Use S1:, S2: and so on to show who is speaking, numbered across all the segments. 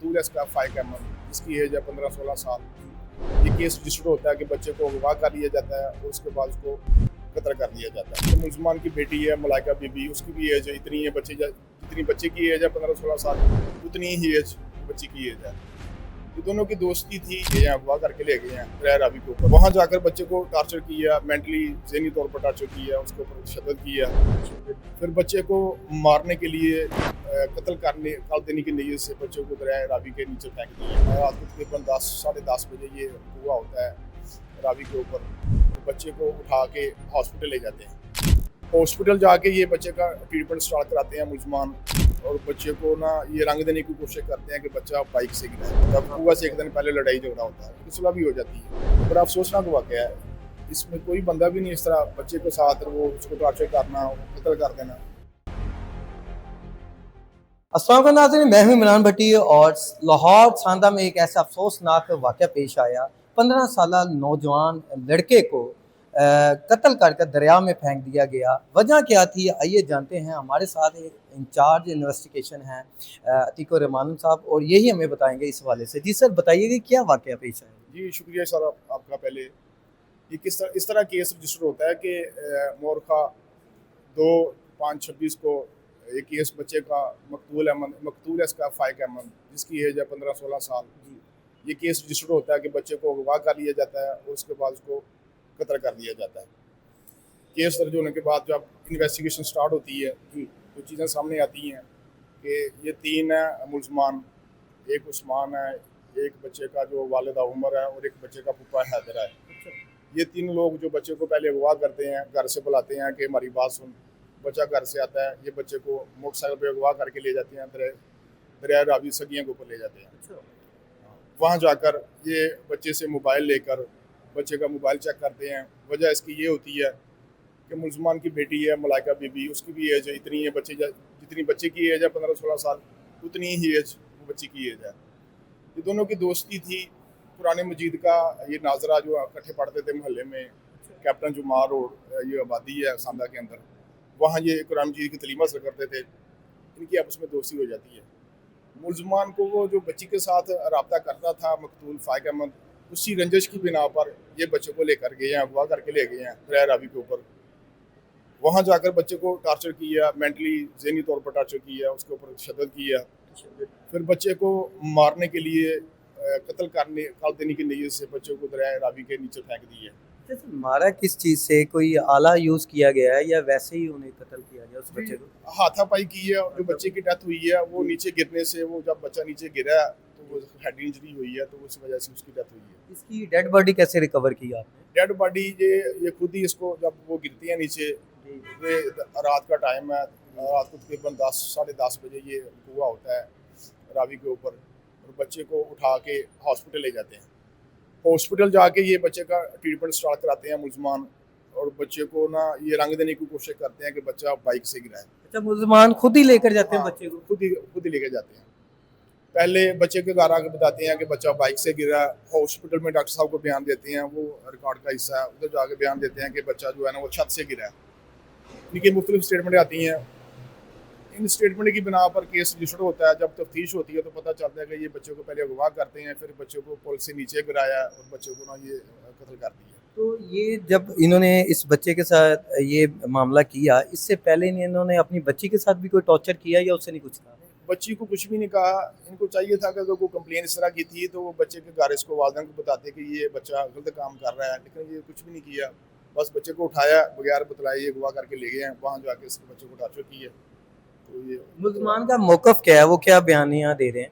S1: मकतूल है इसका फाइक अहमद, जिसकी एज है 15-16 साल। ये केस रजिस्टर्ड होता है कि बच्चे को अगवा कर लिया जाता है और उसके बाद उसको कत्ल कर दिया जाता है। तो मुसलमान की बेटी है मलाइका बीबी, उसकी भी एज इतनी है, जितनी बच्चे की एज है 15-16 साल, उतनी ही एज बच्ची की एज है। ये दोनों की दोस्ती थी, ये यहाँ अगवा करके ले गए हैं रह रावी के ऊपर। वहाँ जाकर बच्चे को टार्चर किया, मेंटली ज़हनी तौर पर टार्चर किया, उसके ऊपर तशद्दुद किया। फिर बच्चे को मारने के लिए कत्ल कर देने की नीयत से बच्चे को दरिया रावी के नीचे फेंक दिया। रात को तकरीबन 10-10:30 बजे ये हुआ होता है रावी के ऊपर। तो बच्चे को उठा के हॉस्पिटल ले जाते हैं। हॉस्पिटल जाके ये बच्चे का ट्रीटमेंट स्टार्ट कराते हैं मुलजमान, और बच्चे को ना ये रंग देने की कोशिश करते हैं कि बच्चा बाइक से गिरा है। जब हुआ से एक दिन पहले लड़ाई झगड़ा होता है, सुलह भी हो जाती है। बड़ा अफसोसनाक वाक़या है, इसमें कोई बंदा भी नहीं इस तरह बच्चे के साथ वो उसको टॉर्चर करना, कत्ल कर देना।
S2: अस्सलाम वालेकुम नाज़रीन, मैं हूं इमरान भट्टी और लाहौर सांदा में एक ऐसा अफसोसनाक वाक़या पेश आया। 15 साला नौजवान लड़के को कत्ल कर दरिया में फेंक दिया गया। वजह क्या थी आइए जानते हैं। हमारे साथ इंचार्ज इन्वेस्टिगेशन हैं अतीक रहमान साहब, और यही हमें बताएंगे इस हवाले से। जी सर बताइए क्या वाक़या पेश आया।
S1: जी शुक्रिया सर आपका। पहले ये इस तरह केस रजिस्टर होता है कि मोरखा 2/5/26 को एक केस बच्चे का मकतूल है इसका फाइक अहमद, जिसकी एज है 15-16 साल। ये केस रजिस्टर्ड होता है कि बच्चे को अगवा कर लिया जाता है और उसके बाद उसको कत्ल कर दिया जाता है। केस दर्ज होने के बाद जब इन्वेस्टिगेशन स्टार्ट होती है तो चीज़ें सामने आती हैं कि ये 3 है मुलजमान, एक उस्मान है, एक बच्चे का जो वालिदा उमर है और एक बच्चे का पुप्पा हैदर है। ये 3 लोग जो बच्चे को पहले अगवा करते हैं, घर से बुलाते हैं कि हमारी बात सुन। बच्चा घर से आता है, ये बच्चे को मोटरसाइकिल पे अगवा करके ले जाते हैं, दरिया रावी सगियाँ के ऊपर ले जाते हैं। वहाँ जाकर ये बच्चे से मोबाइल लेकर बच्चे का मोबाइल चेक करते हैं। वजह इसकी ये होती है कि मुसलमान की बेटी है मलाइका बीबी, उसकी भी एज इतनी है, जितनी बच्चे की एज है 15-16 साल, उतनी ही एज बच्ची की एज है। ये दोनों की दोस्ती थी। कुरान मजीद का ये नाजरा जो इकट्ठे पढ़ते थे मोहल्ले में, कैप्टन जुमार रोड ये आबादी है सांदा के अंदर, वहाँ ये कुरान मजीद की तलीम हासिल करते थे। इनकी आपस में दोस्ती हो जाती है। मुलजमान को वो जो बच्ची के साथ रब्ता करता था मकतूल फाइक अहमद, उसी रंजिश की बिना पर ये बच्चे को लेकर गए हैं, अगवा करके ले गए हैं दरिया रावी के ऊपर। वहाँ जाकर बच्चे को टार्चर किया, मेंटली ज़हनी तौर पर टार्चर किया, उसके ऊपर तशद्दुद किया। फिर बच्चे को मारने के लिए कत्ल कर देने की नीयत से बच्चे को दरिया रावी के नीचे फेंक दिया।
S2: मारा किस चीज़ से? कोई आला यूज़ किया गया है या वैसे ही उन्हें कत्ल किया गया उस बच्चे को?
S1: हाथापाई की है। जो बच्चे की डेथ हुई है वो नीचे गिरने से, वो जब बच्चा नीचे गिरा तो वो हेड इंजरी हुई है, तो उस वजह से उसकी डेथ हुई है।
S2: इसकी डेड बॉडी कैसे रिकवर की आपने?
S1: डेड बॉडी ये खुद ही इसको जब वो गिरती है नीचे, ये रात का टाइम है, रात को तकरीबन 10-10:30 बजे ये हुआ होता है रावी के ऊपर, और बच्चे को उठा के हॉस्पिटल ले जाते हैं। हॉस्पिटल जाके ये बच्चे का ट्रीटमेंट स्टार्ट कराते हैं मुलजमान, और बच्चे को ना ये रंग देने की कोशिश करते हैं कि बच्चा बाइक से गिरा है।
S2: अच्छा, मुसलमान खुद ही लेकर जाते हैं बच्चे को?
S1: खुद ही लेके जाते हैं। पहले बच्चे के घर आके बताते हैं कि बच्चा बाइक से गिरा। हॉस्पिटल में डॉक्टर साहब को बयान देते हैं, वो रिकॉर्ड का हिस्सा है, उधर जाके बयान देते हैं कि बच्चा जो है ना वो छत से गिरा है। इनकी मुख्तलिफ स्टेटमेंट आती हैं। इन स्टेटमेंट की बिना पर केस रजिस्टर्ड होता है। जब तफ्तीश होती है तो पता चलता है कि ये बच्चे को पहले अगवा करते हैं, फिर बच्चे को पुल से नीचे गिराया और बच्चे को ना ये कत्ल कर दिया।
S2: तो ये जब इन्होंने इस बच्चे के साथ ये मामला किया, इससे पहले इन्होंने अपनी बच्ची के साथ भी कोई टॉर्चर किया या उससे नहीं कुछ कहा?
S1: बच्ची को कुछ भी नहीं कहा। इनको चाहिए था कि अगर कोई कंप्लेन इस तरह की थी तो वो बच्चे के घर इसको वालिदैन को बताते कि ये बच्चा गलत काम कर रहा है, लेकिन ये कुछ भी नहीं किया। बस बच्चे को उठाया, बगैर बतलाए ये अगवा करके ले गए हैं। वहाँ जाके इसके बच्चे को टॉर्चर किया। तो ये
S2: मुसलमान का मौक़िफ़ क्या है, वो क्या बयानियाँ दे रहे हैं?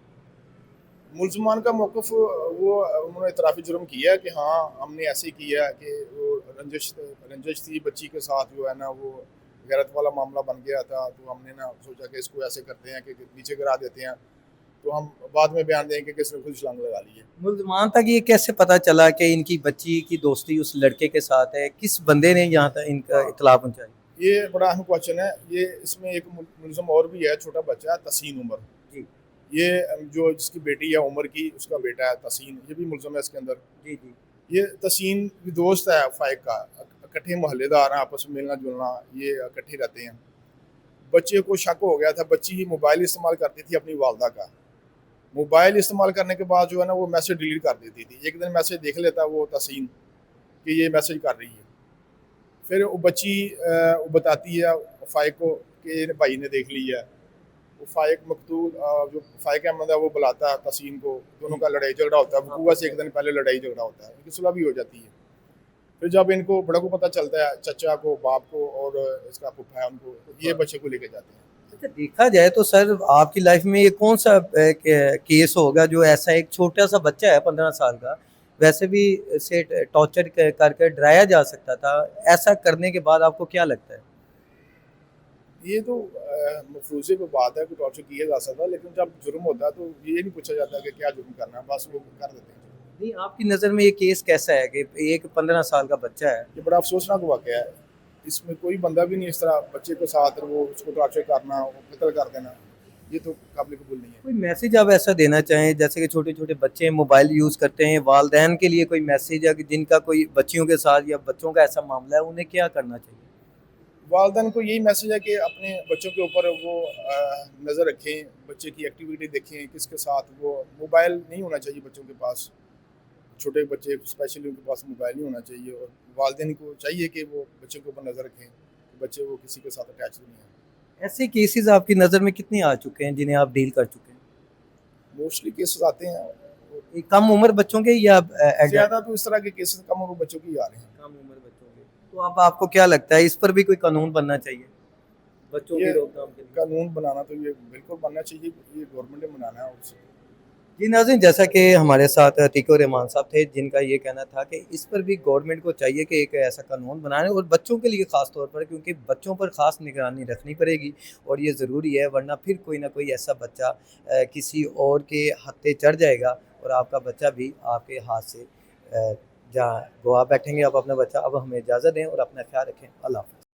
S1: मुलजमान का मौक़िफ़ वो उन्होंने इतराफ़ी जुर्म किया है कि हाँ हमने ऐसे किया कि वो रंजिश थी बच्ची के साथ, जो है ना वो गैरत वाला मामला बन गया था। तो हमने ना सोचा कि इसको ऐसे करते हैं कि नीचे गिरा देते हैं, तो हम बाद में बयान देंगे कि इसने खुद छलांग लगा ली है।
S2: मुसलमान तक ये कैसे पता चला कि इनकी बच्ची की दोस्ती उस लड़के के साथ है? किस बंदे ने यहाँ तक इनका इत्तला पहुँचाई?
S1: ये बड़ा अहम क्वेश्चन है। ये इसमें एक मुलज़म और भी है, छोटा बच्चा है तसीन उमर। ये जो जिसकी बेटी है उमर की, उसका बेटा है तसीन, ये भी मुलज़म है इसके अंदर।
S2: जी।
S1: ये तसीन भी दोस्त है फाइक का, इकट्ठे मोहल्लेदार हैं, आपस में मिलना जुलना, ये इकट्ठे रहते हैं। बच्चे को शक हो गया था, बच्ची मोबाइल इस्तेमाल करती थी अपनी वालदा का। موبائل استعمال کرنے کے بعد جو ہے نا وہ میسیج ڈیلیٹ کر دیتی تھی. ایک دن میسیج دیکھ لیتا وہ تحسین کہ یہ میسیج کر رہی ہے, پھر وہ بچی وہ بتاتی ہے فائق کو کہ بھائی نے دیکھ لیا ہے. وہ فائق مقتول جو فائق احمد ہے وہ بلاتا ہے تحسین کو, دونوں کا لڑائی جھگڑا ہوتا ہے, وقوع سے ایک دن پہلے لڑائی جھگڑا ہوتا ہے, ان کی صلح بھی ہو جاتی ہے. پھر جب ان کو بڑا کو پتہ چلتا ہے, چچا کو, باپ کو اور اس کا پھپھا ہے ان کو, یہ بچے کو لے کے جاتے ہیں.
S2: اچھا دیکھا جائے تو سر آپ کی لائف میں یہ کون سا کیس ہوگا جو ایسا ایک چھوٹا سا بچہ ہے 15 سال کا, ویسے بھی اسے ٹارچر کر کے ڈرایا جا سکتا تھا, ایسا کرنے کے بعد آپ کو کیا لگتا ہے؟
S1: یہ تو مفروضے پہ بات ہے کہ ٹارچر کیا جا سکتا ہے, لیکن جب جرم ہوتا ہے تو یہ نہیں پوچھا جاتا کہ کیا جرم کرنا ہے, بس وہ کر دیتے ہیں.
S2: نہیں آپ کی نظر میں یہ کیس کیسا ہے کہ ایک 15 سال کا بچہ ہے؟
S1: یہ بڑا افسوسناک واقعہ ہے. اس میں کوئی بندہ بھی نہیں اس طرح بچے کے ساتھ وہ اس کو ٹارچر کرنا, وہ قتل کر دینا, یہ تو قابل قبول نہیں ہے.
S2: کوئی میسیج آپ ایسا دینا چاہیں جیسے کہ چھوٹے چھوٹے بچے موبائل یوز کرتے ہیں, والدین کے لیے کوئی میسیج ہے کہ جن کا کوئی بچیوں کے ساتھ یا بچوں کا ایسا معاملہ ہے, انہیں کیا کرنا چاہیے؟
S1: والدین کو یہی میسیج ہے کہ اپنے بچوں کے اوپر وہ نظر رکھیں, بچے کی ایکٹیویٹی دیکھیں, کس کے ساتھ. وہ موبائل نہیں ہونا چاہیے بچوں کے پاس, چھوٹے بچے اسپیشلی ان کے پاس موبائل نہیں ہونا چاہیے, اور والدین کو چاہیے کہ وہ بچوں کے اوپر نظر رکھیں کہ بچے وہ کسی کے ساتھ اٹیچ نہیں ہیں.
S2: ایسے کیسز آپ کی نظر میں کتنے آ چکے ہیں جنہیں آپ ڈیل کر چکے ہیں؟
S1: موسٹلی کیسز آتے ہیں,
S2: کم عمر بچوں کے یا
S1: زیادہ تو اس طرح کے کیسز کم عمر بچوں کے ہی آ رہے ہیں.
S2: کم عمر بچوں کے, تو اب آپ کو کیا لگتا ہے اس پر بھی کوئی قانون بننا چاہیے بچوں کی
S1: یہ
S2: روک تھام کے لیے؟
S1: قانون بنانا تو یہ بالکل بننا چاہیے, یہ گورنمنٹ نے بنانا ہے. اس
S2: جی ناظرین, جیسا کہ ہمارے ساتھ عتیق الرحمان صاحب تھے جن کا یہ کہنا تھا کہ اس پر بھی گورنمنٹ کو چاہیے کہ ایک ایسا قانون بنائیں, اور بچوں کے لیے خاص طور پر, کیونکہ بچوں پر خاص نگرانی رکھنی پڑے گی اور یہ ضروری ہے, ورنہ پھر کوئی نہ کوئی ایسا بچہ کسی اور کے ہتھے چڑھ جائے گا اور آپ کا بچہ بھی آپ کے ہاتھ سے جہاں گوا بیٹھیں گے آپ اپنا بچہ. اب ہمیں اجازت دیں اور اپنا خیال رکھیں. اللہ حافظ.